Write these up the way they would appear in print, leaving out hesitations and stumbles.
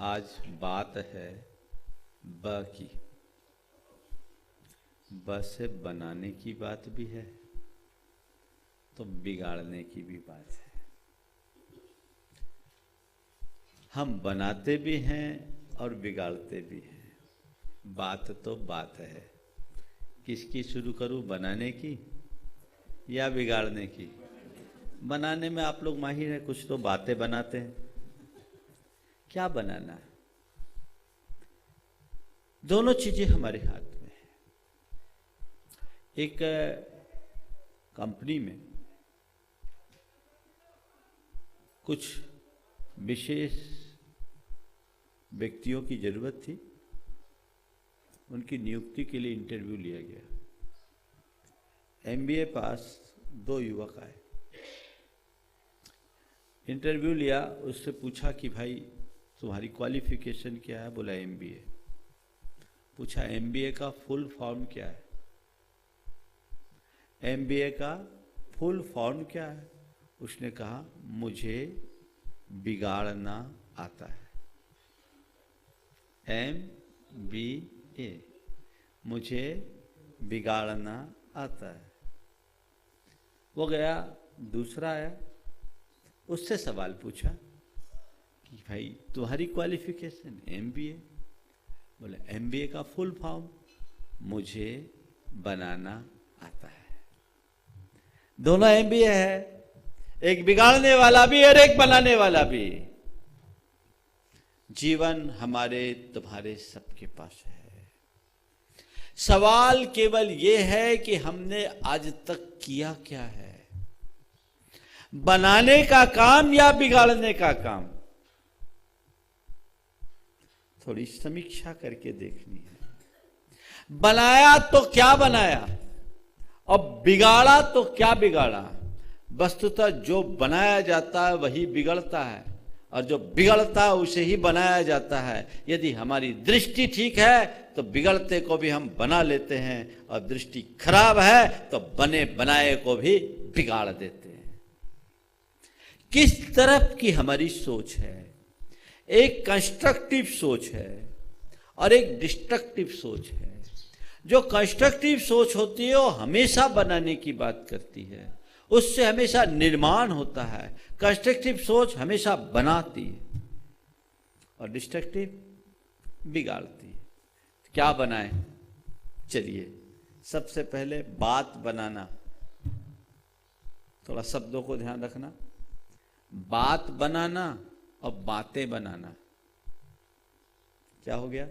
आज बात है ब की। ब से बनाने की बात भी है तो बिगाड़ने की भी बात है। हम बनाते भी हैं और बिगाड़ते भी हैं। बात तो बात है। किसकी शुरू करूं, बनाने की या बिगाड़ने की? बनाने में आप लोग माहिर हैं, कुछ तो बातें बनाते हैं। क्या बनाना है? दोनों चीजें हमारे हाथ में है। एक कंपनी में कुछ विशेष व्यक्तियों की जरूरत थी। उनकी नियुक्ति के लिए इंटरव्यू लिया गया। MBA पास 2 युवक आए। इंटरव्यू लिया, उससे पूछा कि भाई तुम्हारी क्वालिफिकेशन क्या है? बोला MBA। पूछा MBA का फुल फॉर्म क्या है? MBA का फुल फॉर्म क्या है? उसने कहा मुझे बिगाड़ना आता है। MBA, मुझे बिगाड़ना आता है। वो गया, दूसरा आया, उससे सवाल पूछा कि भाई तुम्हारी क्वालिफिकेशन MBA। बोले MBA का फुल फॉर्म मुझे बनाना आता है। दोनों MBA है, एक बिगाड़ने वाला भी और एक बनाने वाला भी। जीवन हमारे तुम्हारे सबके पास है। सवाल केवल ये है कि हमने आज तक किया क्या है, बनाने का काम या बिगाड़ने का काम? थोड़ी समीक्षा करके देखनी है। बनाया तो क्या बनाया और बिगाड़ा तो क्या बिगाड़ा? वस्तुतः जो बनाया जाता है वही बिगड़ता है और जो बिगड़ता है उसे ही बनाया जाता है। यदि हमारी दृष्टि ठीक है तो बिगड़ते को भी हम बना लेते हैं और दृष्टि खराब है तो बने बनाए को भी बिगाड़ देते हैं। किस तरफ की हमारी सोच है? एक कंस्ट्रक्टिव सोच है और एक डिस्ट्रक्टिव सोच है। जो कंस्ट्रक्टिव सोच होती है वो हमेशा बनाने की बात करती है, उससे हमेशा निर्माण होता है। कंस्ट्रक्टिव सोच हमेशा बनाती है और डिस्ट्रक्टिव बिगाड़ती है। क्या बनाए? चलिए, सबसे पहले बात बनाना। थोड़ा शब्दों को ध्यान रखना। बात बनाना और बातें बनाना, क्या हो गया?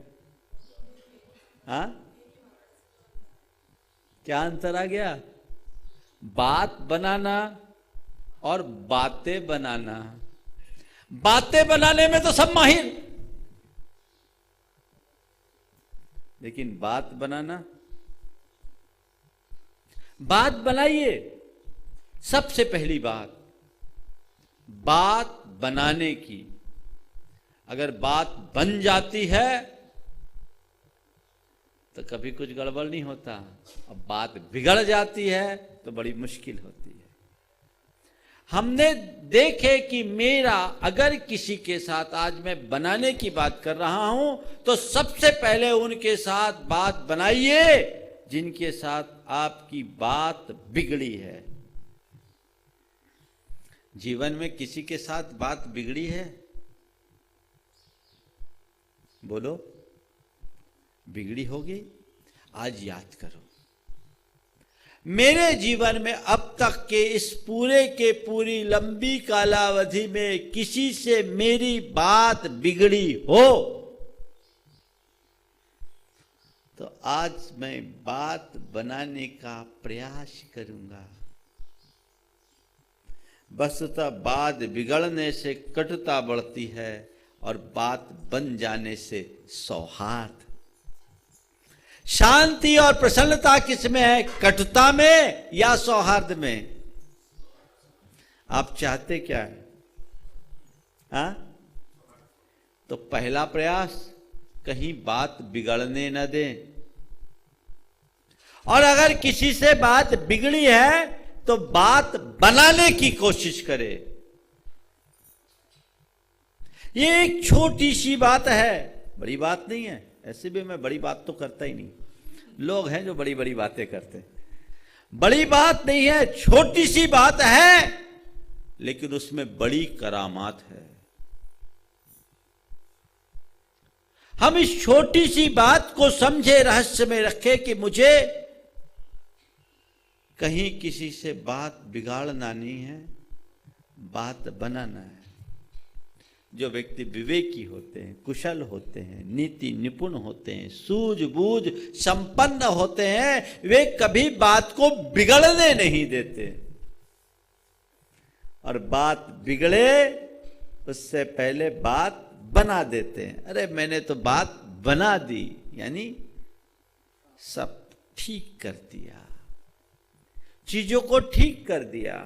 हाँ, क्या अंतर आ गया? बात बनाना और बातें बनाना। बातें बनाने में तो सब माहिर, लेकिन बात बनाना, बात बनाइए। सबसे पहली बात बनाने की। अगर बात बन जाती है तो कभी कुछ गड़बड़ नहीं होता, अब बात बिगड़ जाती है तो बड़ी मुश्किल होती है। हमने देखे कि मेरा अगर किसी के साथ आज मैं बनाने की बात कर रहा हूं तो सबसे पहले उनके साथ बात बनाइए जिनके साथ आपकी बात बिगड़ी है। जीवन में किसी के साथ बात बिगड़ी है? बोलो, बिगड़ी होगी? आज याद करो। मेरे जीवन में अब तक के इस पूरे के पूरी लंबी कालावधि में किसी से मेरी बात बिगड़ी हो तो आज मैं बात बनाने का प्रयास करूंगा। वस्तुतः बात बिगड़ने से कटुता बढ़ती है और बात बन जाने से सौहार्द। शांति और प्रसन्नता किसमें है? कटुता में या सौहार्द में? आप चाहते क्या है? हाँ? तो पहला प्रयास, कहीं बात बिगड़ने न दें। और अगर किसी से बात बिगड़ी है तो बात बनाने की कोशिश करें। ये एक छोटी सी बात है, बड़ी बात नहीं है। ऐसे भी मैं बड़ी बात तो करता ही नहीं, लोग हैं जो बड़ी बड़ी बातें करते हैं। बड़ी बात नहीं है, छोटी सी बात है, लेकिन उसमें बड़ी करामात है। हम इस छोटी सी बात को समझे, रहस्य में रखे कि मुझे कहीं किसी से बात बिगाड़ना नहीं है, बात बनाना है। जो व्यक्ति विवेकी होते हैं, कुशल होते हैं, नीति निपुण होते हैं, सूझबूझ संपन्न होते हैं, वे कभी बात को बिगड़ने नहीं देते, और बात बिगड़े उससे पहले बात बना देते हैं। अरे मैंने तो बात बना दी, यानी सब ठीक कर दिया, चीजों को ठीक कर दिया।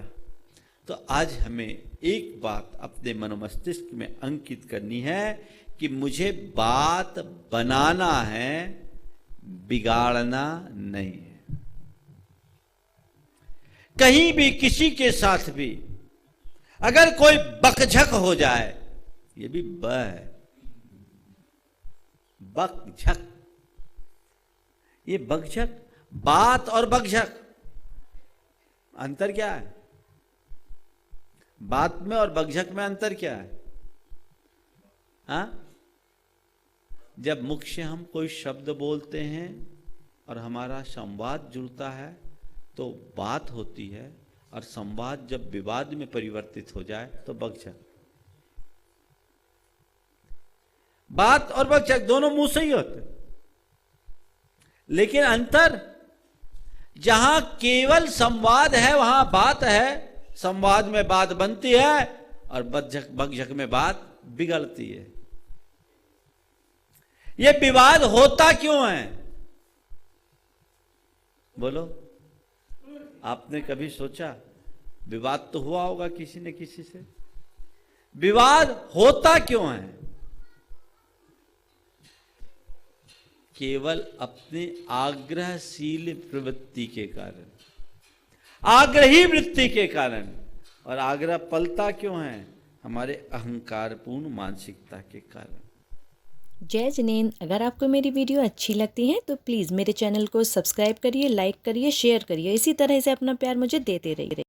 तो आज हमें एक बात अपने मनोमस्तिष्क में अंकित करनी है कि मुझे बात बनाना है, बिगाड़ना नहीं है। कहीं भी किसी के साथ भी अगर कोई बकझक हो जाए, ये भी ब है, बकझक, ये बकझक, बात और बकझक अंतर क्या है? बात में और बकझक में अंतर क्या है? हाँ, जब मुख से हम कोई शब्द बोलते हैं और हमारा संवाद जुड़ता है तो बात होती है, और संवाद जब विवाद में परिवर्तित हो जाए तो बकझक। बात और बकझक दोनों मुंह से ही होते, लेकिन अंतर, जहां केवल संवाद है वहां बात है, संवाद में बात बनती है, और बकझक में बात बिगड़ती है। यह विवाद होता क्यों है? बोलो, आपने कभी सोचा? विवाद तो हुआ होगा किसी ने किसी से। विवाद होता क्यों है? केवल अपने आग्रहशील प्रवृत्ति के कारण, आग्रही वृत्ति के कारण। और आग्रह पलता क्यों है? हमारे अहंकारपूर्ण मानसिकता के कारण। जय जिनेंद्र, अगर आपको मेरी वीडियो अच्छी लगती है तो प्लीज़ मेरे चैनल को सब्सक्राइब करिए, लाइक करिए, शेयर करिए। इसी तरह से अपना प्यार मुझे देते रहिए।